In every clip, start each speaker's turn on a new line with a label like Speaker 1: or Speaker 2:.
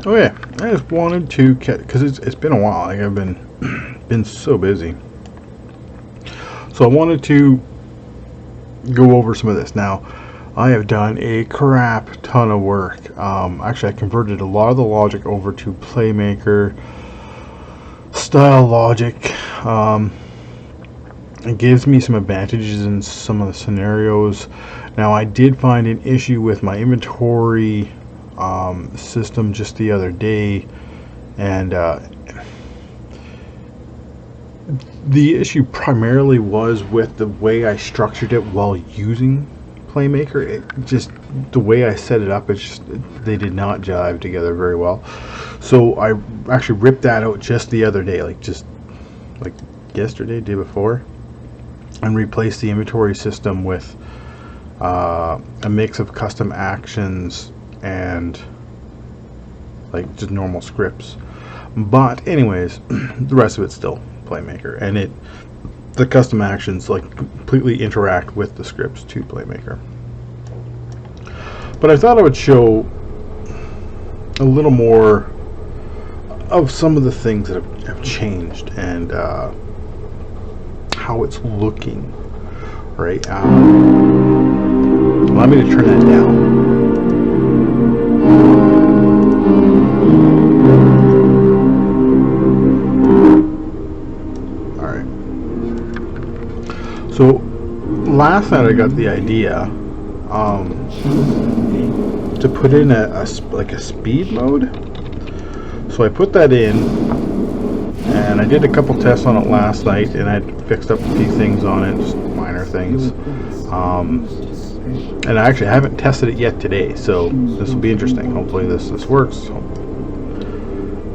Speaker 1: Okay, I just wanted to because it's been a while. Like I've been so busy, so I wanted to go over some of this. Now, I have done a crap ton of work. Actually, I converted a lot of the logic over to Playmaker style logic. It gives me some advantages in some of the scenarios. Now, I did find an issue with my inventory system just the other day, and the issue primarily was with the way I structured it while using Playmaker. It just, the way I set it up, they did not jive together very well. So I actually ripped that out just the other day, like yesterday, day before, and replaced the inventory system with a mix of custom actions and like just normal scripts. But anyways, the rest of it's still Playmaker, and the custom actions like completely interact with the scripts to Playmaker. But I thought I would show a little more of some of the things that have changed and how it's looking. Right? Allow me to turn that down. So last night I got the idea to put in a speed mode. So I put that in, and I did a couple tests on it last night, and I fixed up a few things on it, just minor things. And I actually haven't tested it yet today, so this will be interesting. Hopefully this works.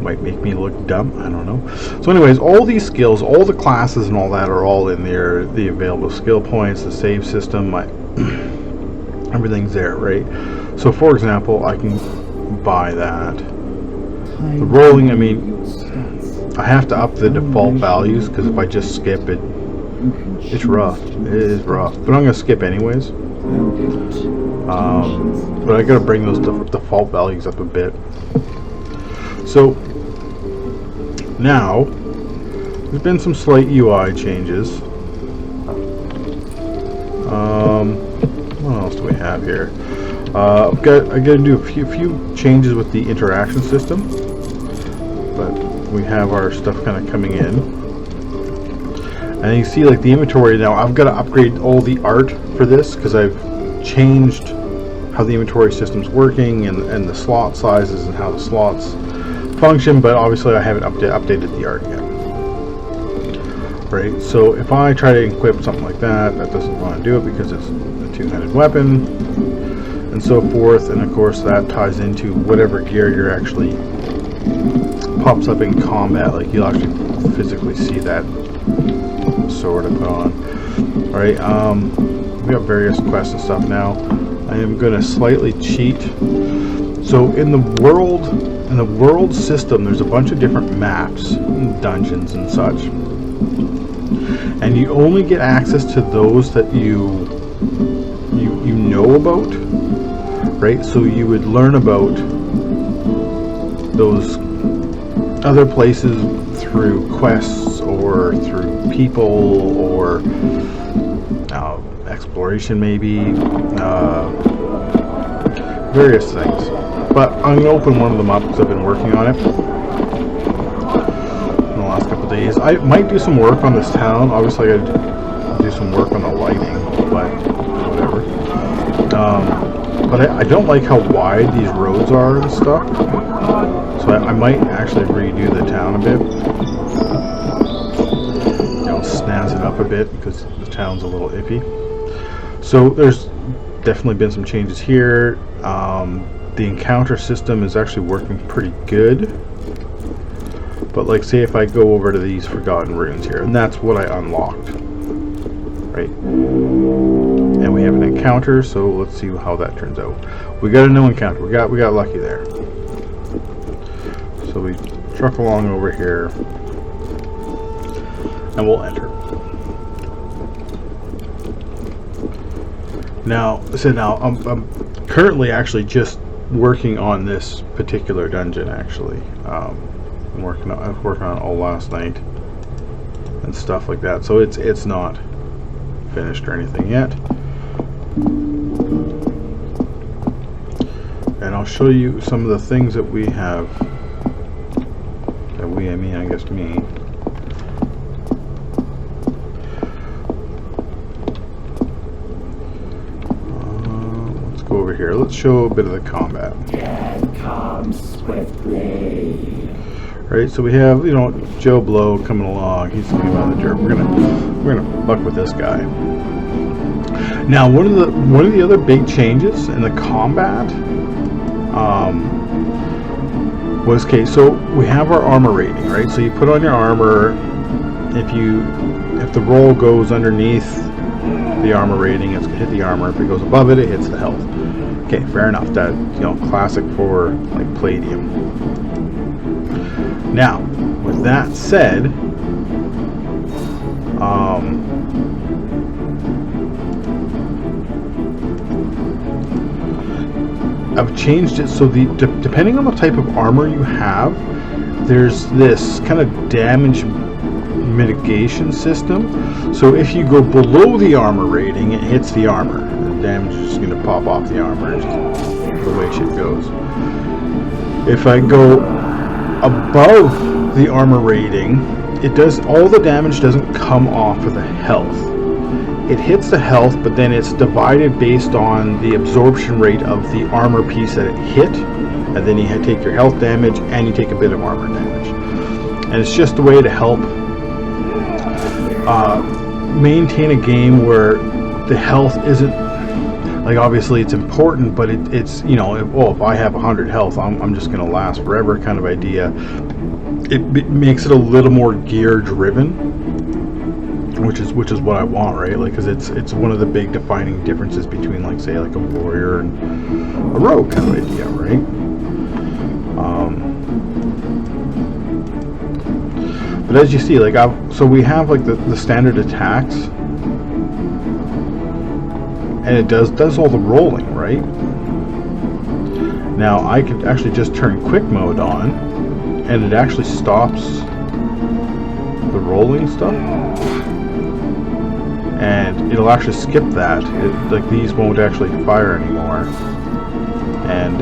Speaker 1: Might make me look dumb, I don't know. So anyways, all these skills, all the classes and all that are all in there. The available skill points, the save system, everything's there, right? So for example, I can buy that. The rolling, I mean, I have to up the default values because if I just skip it, it's rough. It is rough, but I'm gonna skip anyways. But I gotta bring those default values up a bit. So now there's been some slight UI changes. What else do we have here? I got to do a few changes with the interaction system, but we have our stuff kind of coming in, and you see like the inventory now. I've got to upgrade all the art for this because I've changed how the inventory system's working and the slot sizes and how the slots function, but obviously I haven't updated the art yet. Right, so if I try to equip something like that doesn't want to do it because it's a two-handed weapon and so forth, and of course that ties into whatever gear you're actually pops up in combat. Like you'll actually physically see that sword I put on. Alright, we got various quests and stuff now. I am going to slightly cheat. So in the world system, there's a bunch of different maps, dungeons and such, and you only get access to those that you know about, right? So you would learn about those other places through quests or through people or exploration, maybe various things. But I'm going to open one of them up because I've been working on it in the last couple of days. I might do some work on this town. Obviously I got to do some work on the lighting, but whatever. But I don't like how wide these roads are and stuff. So I might actually redo the town a bit. Snazz it up a bit because the town's a little iffy. So there's definitely been some changes here. The encounter system is actually working pretty good, but like say if I go over to these forgotten runes here, and that's what I unlocked, right? And we have an encounter, so let's see how that turns out. We got a no encounter. We got lucky there. So we truck along over here and we'll enter. Now I'm currently actually just working on this particular dungeon actually. I'm working on it all last night and stuff like that. So it's not finished or anything yet. And I'll show you some of the things that we have. That we, I mean, I guess me. Let's go over here. Let's show a bit of the combat.
Speaker 2: Death comes swiftly.
Speaker 1: Right, so we have, you know, Joe Blow coming along. He's coming out of the dirt. We're gonna fuck with this guy. Now, one of the other big changes in the combat was, okay, so we have our armor rating, right? So you put on your armor. If the roll goes underneath the armor rating, it's gonna hit the armor. If it goes above it, it hits the health. Okay, fair enough. That, you know, classic for like Palladium. Now, with that said, I've changed it so depending on the type of armor you have, there's this kind of damage mitigation system. So if you go below the armor rating, it hits the armor. The damage is just going to pop off the armor. It's just the way shit goes. If I go above the armor rating, all the damage doesn't come off of the health. It hits the health, but then it's divided based on the absorption rate of the armor piece that it hit, and then you take your health damage and you take a bit of armor damage. And it's just a way to help maintain a game where the health isn't, like, obviously it's important, but it's, you know, if I have 100 health, I'm just going to last forever kind of idea. It makes it a little more gear driven, which is what I want, right? Like, because it's one of the big defining differences between, like, say, like a warrior and a rogue kind of idea, right? But as you see, like, so we have like the standard attacks, and it does all the rolling, right? Now I could actually just turn quick mode on, and it actually stops the rolling stuff, and it'll actually skip that. Like, these won't actually fire anymore, and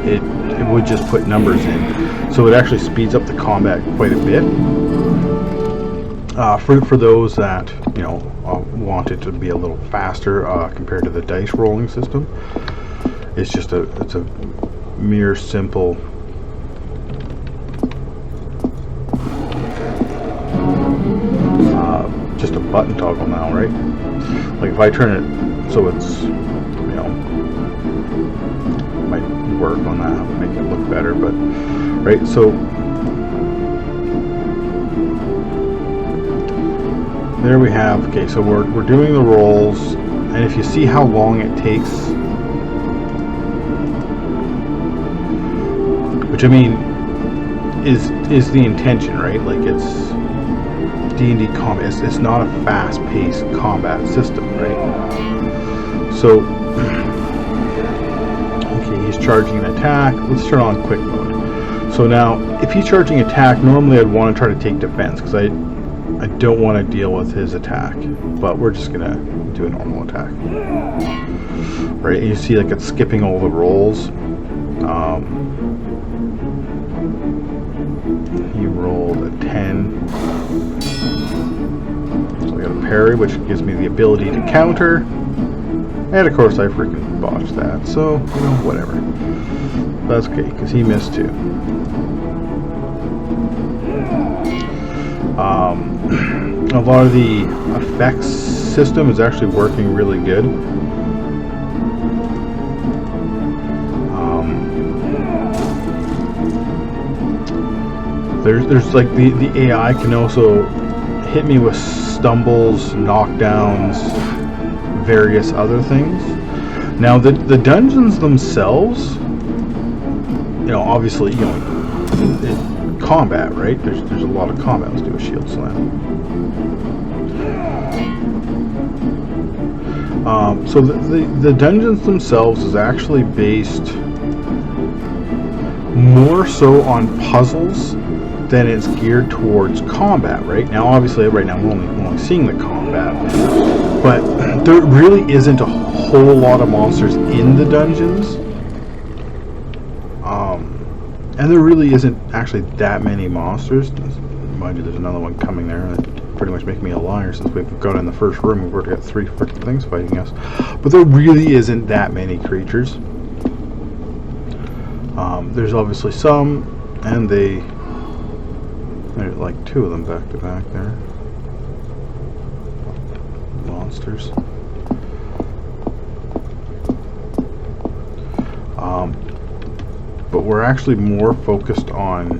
Speaker 1: it would just put numbers in. So it actually speeds up the combat quite a bit. For those that, you know, want it to be a little faster compared to the dice rolling system, it's a mere simple just a button toggle now, right? Like, if I turn it so it's, you know, might work on that, make it look better, but right, so there we have, okay, so we're doing the rolls, and if you see how long it takes, which, I mean, is the intention, right? Like, it's D&D combat, it's not a fast-paced combat system, right? So, okay, he's charging an attack. Let's turn on quick mode. So now, if he's charging attack, normally I'd want to try to take defense, because I don't want to deal with his attack, but we're just gonna do a normal attack, right? And you see, like, it's skipping all the rolls. He rolled a 10. So I got a parry, which gives me the ability to counter. And of course I freaking botched that, so, you know, whatever. That's okay, because he missed too. A lot of the effects system is actually working really good. There's like the AI can also hit me with stumbles, knockdowns, various other things. Now the dungeons themselves, you know, obviously, you know, combat, right? There's a lot of combat. Let's do a shield slam. So the dungeons themselves is actually based more so on puzzles than it's geared towards combat. Right now, obviously, right now we're only seeing the combat, but there really isn't a whole lot of monsters in the dungeons, and there really isn't actually that many monsters. Mind you, there's another one coming there. Pretty much make me a liar since we've got in the first room. We've already got 3 freaking things fighting us, but there really isn't that many creatures. There's obviously some, and there's like 2 of them back to back there. Monsters. But we're actually more focused on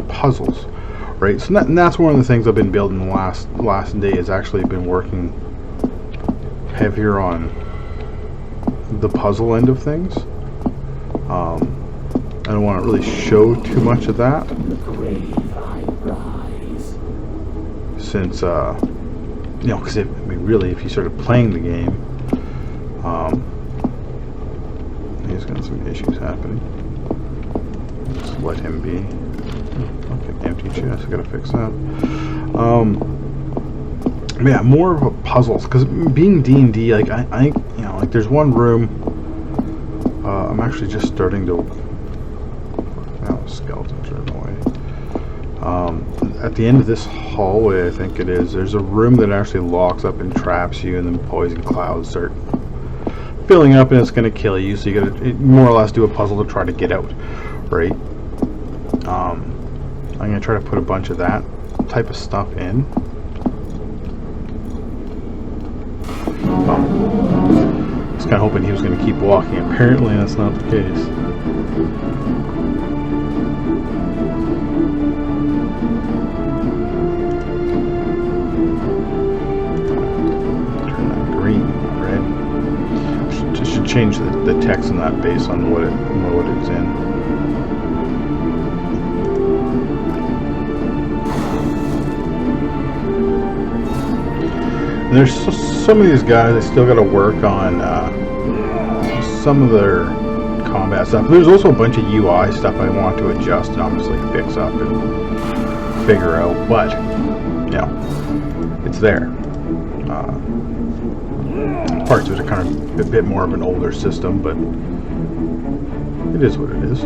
Speaker 1: puzzles. Right, so and that's one of the things I've been building the last day. Is actually been working heavier on the puzzle end of things. I don't want to really show too much of that, since you know, because really, if you started playing the game, he's got some issues happening. Just let him be. Okay, empty chest. I gotta fix that. Yeah, more of a puzzles, because being D&D, like I you know, like there's one room. I'm actually just starting to. Oh, skeletons are in the way. At the end of this hallway, I think it is. There's a room that actually locks up and traps you, and then poison clouds start filling up, and it's gonna kill you. So you gotta more or less do a puzzle to try to get out, right? I'm going to try to put a bunch of that type of stuff in. I was kind of hoping he was going to keep walking. Apparently that's not the case. Turn that green, red. Should change the text on that based on what it's in. There's some of these guys, they still got to work on some of their combat stuff. There's also a bunch of UI stuff I want to adjust and obviously fix up and figure out, but you know, it's there. Parts of it are kind of a bit more of an older system, but it is what it is.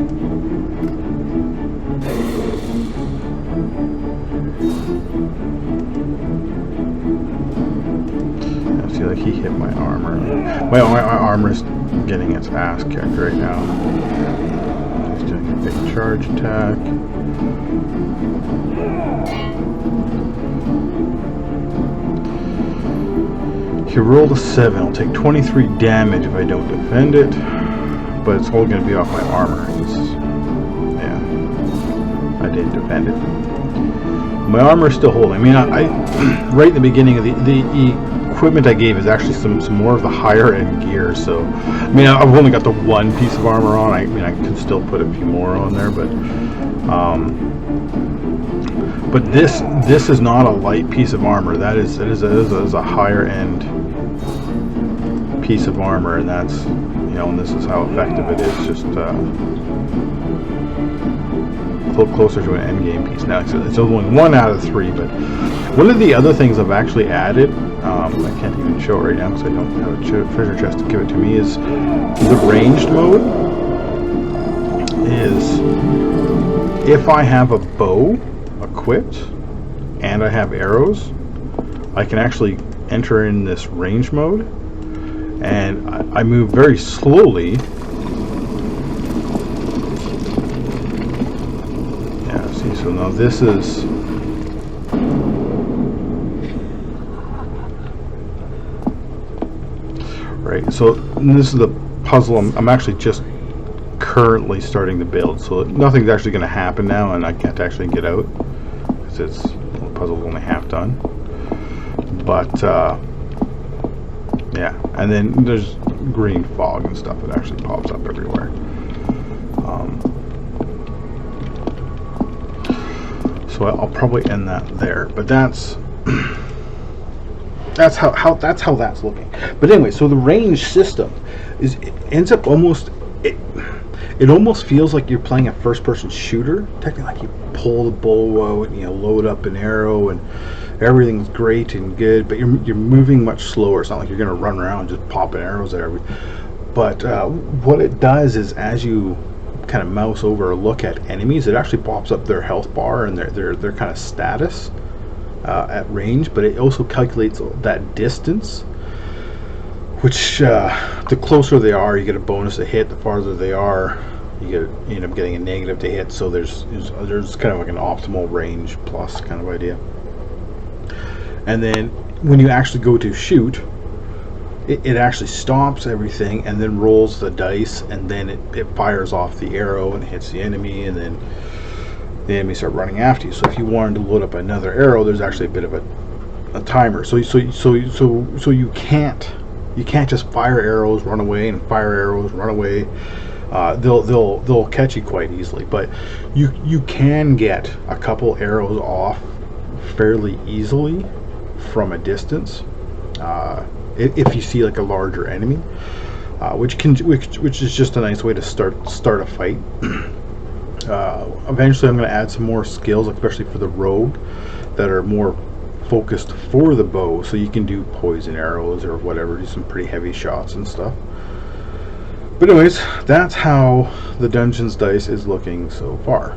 Speaker 1: See, like he hit my armor. My armor's getting its ass kicked right now. He's doing a big charge attack. He rolled a 7. I'll take 23 damage if I don't defend it, but it's all going to be off my armor. Yeah, I didn't defend it. My armor is still holding. I mean, I right in the beginning of the equipment I gave is actually some more of the higher end gear. So, I mean, I've only got the 1 piece of armor on. I mean, I can still put a few more on there, but this is not a light piece of armor. That is a higher end piece of armor, and that's, you know, and this is how effective it is. Just closer to an end game piece now. It's only 1 out of 3, but one of the other things I've actually added, I can't even show it right now because I don't have a treasure chest to give it to me, is the ranged mode. Is if I have a bow equipped and I have arrows, I can actually enter in this range mode, and I move very slowly. Yeah, see, so now this is right. So this is the puzzle I'm actually just currently starting to build. So nothing's actually going to happen now, and I can't actually get out because the puzzle's only half done. But yeah, and then there's green fog and stuff that actually pops up everywhere. So I'll probably end that there. But that's that's how that's looking. But anyway, so the range system is, it ends up almost, it almost feels like you're playing a first-person shooter. Technically, like you pull the bow out, load up an arrow, and everything's great and good, but you're moving much slower. It's not like you're going to run around just popping arrows at everything. But what it does is, as you kind of mouse over or look at enemies, it actually pops up their health bar and their kind of status at range. But it also calculates that distance, which the closer they are, you get a bonus to hit. The farther they are, you end up getting a negative to hit. So there's kind of like an optimal range plus kind of idea. And then when you actually go to shoot, it actually stops everything and then rolls the dice, and then it fires off the arrow and hits the enemy, and then the enemy start running after you. So if you wanted to load up another arrow, there's actually a bit of a timer. So you can't just fire arrows, run away, and fire arrows, run away. They'll catch you quite easily, but you can get a couple arrows off fairly easily from a distance. If you see like a larger enemy, which is just a nice way to start a fight. Eventually I'm going to add some more skills, especially for the rogue, that are more focused for the bow, so you can do poison arrows or whatever, do some pretty heavy shots and stuff. But anyways, that's how the Dungeons dice is looking so far.